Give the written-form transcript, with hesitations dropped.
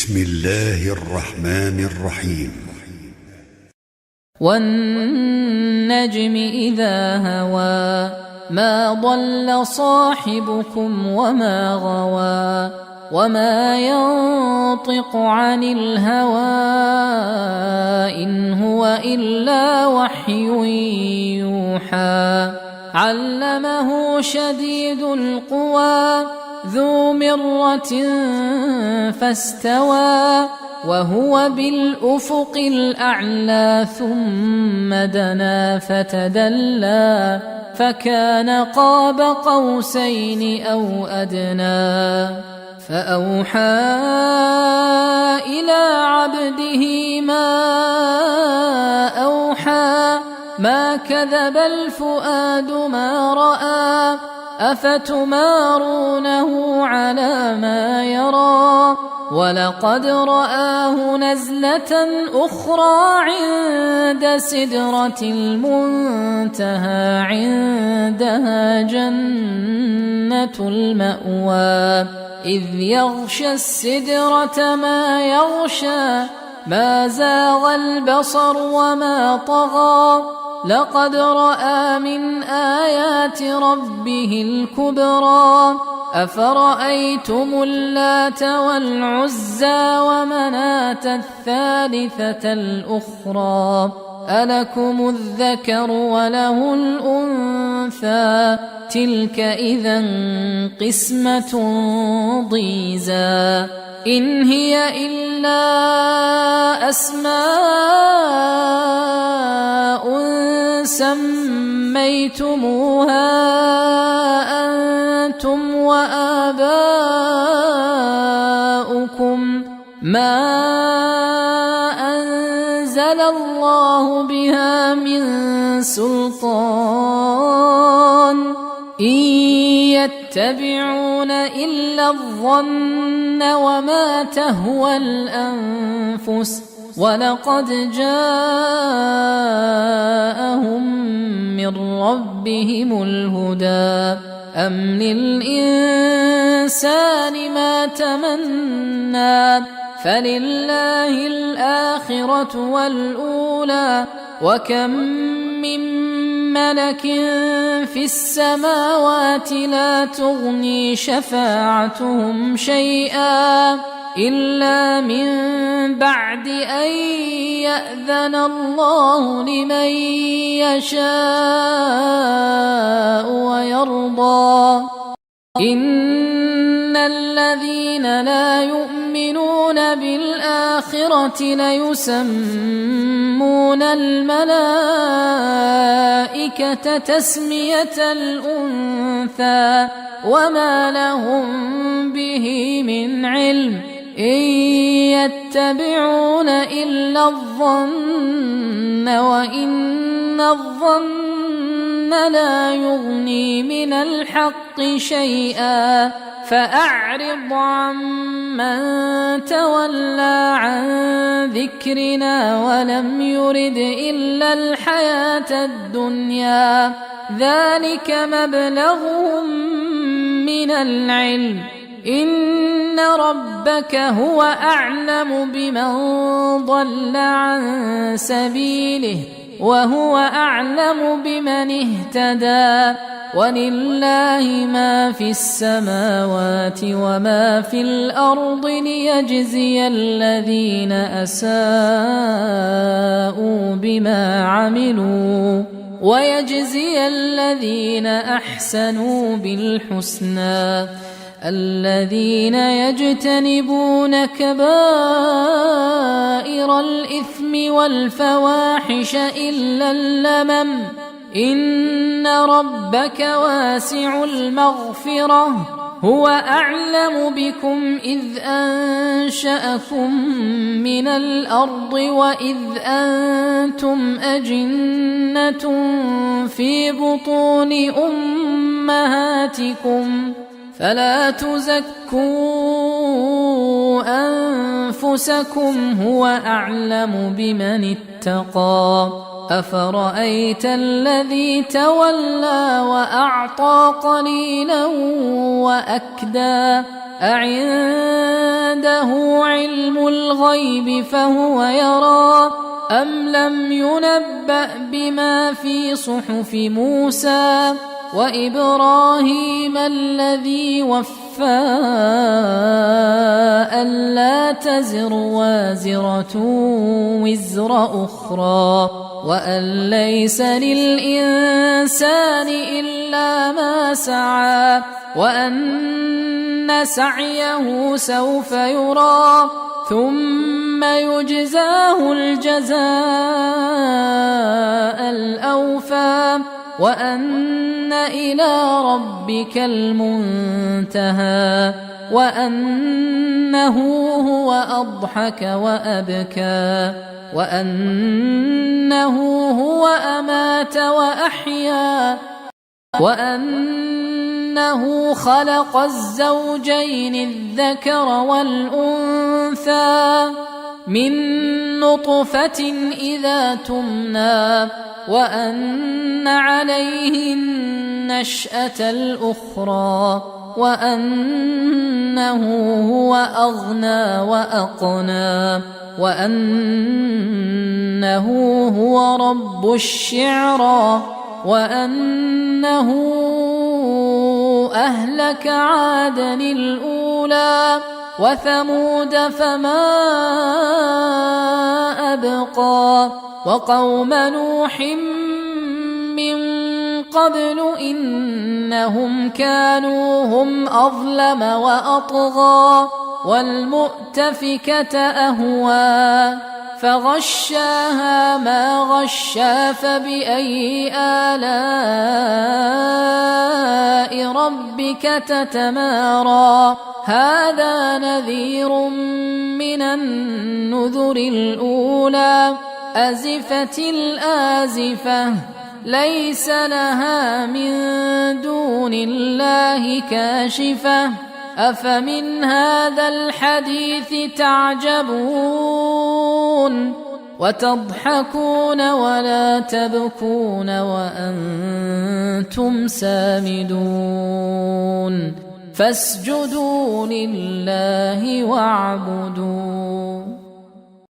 بسم الله الرحمن الرحيم. والنجم إذا هوى ما ضل صاحبكم وما غوى وما ينطق عن الهوى إن هو إلا وحي يوحى علمه شديد القوى ذو مرة فاستوى وهو بالأفق الأعلى ثم دنا فتدلى فكان قاب قوسين أو أدنى فأوحى إلى عبده ما أوحى ما كذب الفؤاد ما رأى أفتمارونه على ما يرى ولقد رآه نزلة أخرى عند سدرة المنتهى عندها جنة المأوى إذ يغشى السدرة ما يغشى ما زاغ البصر وما طغى لقد رأى من آيات ربه الكبرى أفرأيتم اللات والعزى ومناة الثالثة الأخرى ألكم الذكر وله الأنثى تلك إذا قسمة ضيزى إن هي إلا أسماء سميتموها أنتم وآباؤكم ما أنزل الله بها من سلطان إن يتبعون إلا الظن وما تهوى الأنفس ولقد جاءهم من ربهم الهدى أم للإنسان ما تمنى فلله الآخرة والأولى وكم من ملك في السماوات لا تغني شفاعتهم شيئا إلا من بعد أن يأذن الله لمن يشاء ويرضى إن الذين لا يؤمنون بالآخرة ليسمون الملائكة تسمية الأنثى وما لهم به من علم إن يتبعون إلا الظن وإن الظن لا يغني من الحق شيئا فأعرض عمن تولى عن ذكرنا ولم يرد إلا الحياة الدنيا ذلك مبلغهم من العلم إن ربك هو أعلم بمن ضل عن سبيله وهو أعلم بمن اهتدى ولله ما في السماوات وما في الأرض ليجزي الذين أساءوا بما عملوا ويجزي الذين أحسنوا بالحسنى الذين يجتنبون كبائر الإثم والفواحش إلا اللمم إن ربك واسع المغفرة هو أعلم بكم إذ أنشأكم من الأرض وإذ أنتم أجنة في بطون أمهاتكم فلا تزكوا أنفسكم هو أعلم بمن اتقى أفرأيت الذي تولى وأعطى قليلا وأكدى أعنده علم الغيب فهو يرى أم لم ينبأ بما في صحف موسى وإبراهيم الذي وفى ألا تزر وازرة وزر أخرى وأن ليس للإنسان إلا ما سعى وأن سعيه سوف يرى ثم يجزاه الجزاء الأوفى وأن إلى ربك المنتهى وأنه هو أضحك وأبكى وأنه هو أمات وأحيا وأنه خلق الزوجين الذكر والأنثى من نطفة إذا تمنى وأن عليه النشأة الأخرى وأنه هو أغنى وأقنى وأنه هو رب الشعرى وأنه أهلك عادا الأولى وثمود فما أبقى وقوم نوح من قبل إنهم كانوا هم أظلم وأطغى والمؤتفكة أهوى فغشاها ما غشا فبأي آلاء ربك تتمارى هذا نذير من النذر الأولى أزفت الآزفة ليس لها من دون الله كاشفة أفمن هذا الحديث تعجبون وتضحكون ولا تبكون وأنتم سامدون فاسجدوا لله واعبدوا